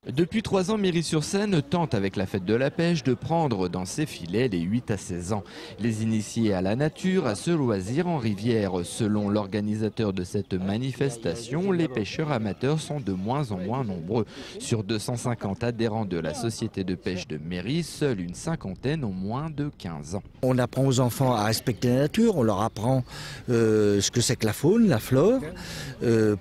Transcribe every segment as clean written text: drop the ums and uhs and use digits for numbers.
Depuis 3 ans, Méry-sur-Seine tente avec la fête de la pêche de prendre dans ses filets les 8 à 16 ans. Les initiés à la nature, à ce loisir en rivière. Selon l'organisateur de cette manifestation, les pêcheurs amateurs sont de moins en moins nombreux. Sur 250 adhérents de la société de pêche de Méry, seule une cinquantaine ont moins de 15 ans. On apprend aux enfants à respecter la nature, on leur apprend ce que c'est que la faune, la flore,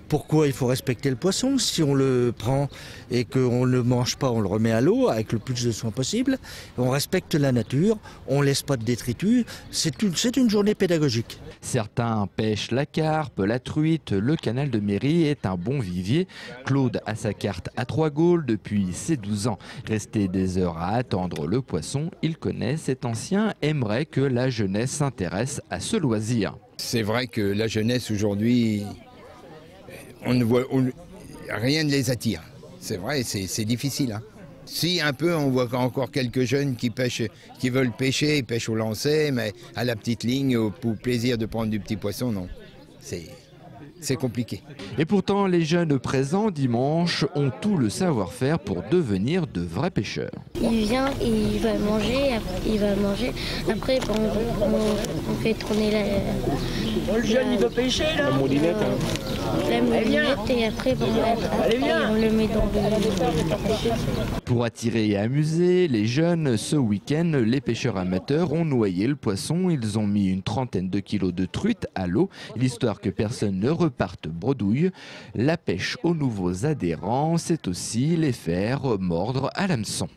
pourquoi il faut respecter le poisson. Si on le prend et qu'on ne le mange pas, on le remet à l'eau avec le plus de soin possible. On respecte la nature, on ne laisse pas de détritus. C'est une journée pédagogique. Certains pêchent la carpe, la truite. Le canal de Méry est un bon vivier. Claude a sa carte à 3 gaules depuis ses 12 ans. Resté des heures à attendre le poisson, il connaît cet ancien, aimerait que la jeunesse s'intéresse à ce loisir. C'est vrai que la jeunesse aujourd'hui, rien ne les attire. C'est vrai, c'est difficile. Hein. Si un peu, on voit encore quelques jeunes qui pêchent, qui veulent pêcher, ils pêchent au lancer, mais à la petite ligne, pour plaisir de prendre du petit poisson, non. C'est compliqué. Et pourtant, les jeunes présents dimanche ont tout le savoir-faire pour devenir de vrais pêcheurs. Il vient et il va manger. Après, on fait tourner le jeune, il veut pêcher, là. la moulinette et après, on le met dans le... Pour attirer et amuser les jeunes, ce week-end, les pêcheurs amateurs ont noyé le poisson. Ils ont mis une trentaine de kilos de truite à l'eau, l'histoire que personne ne reparte bredouille. La pêche aux nouveaux adhérents, c'est aussi les faire mordre à l'hameçon.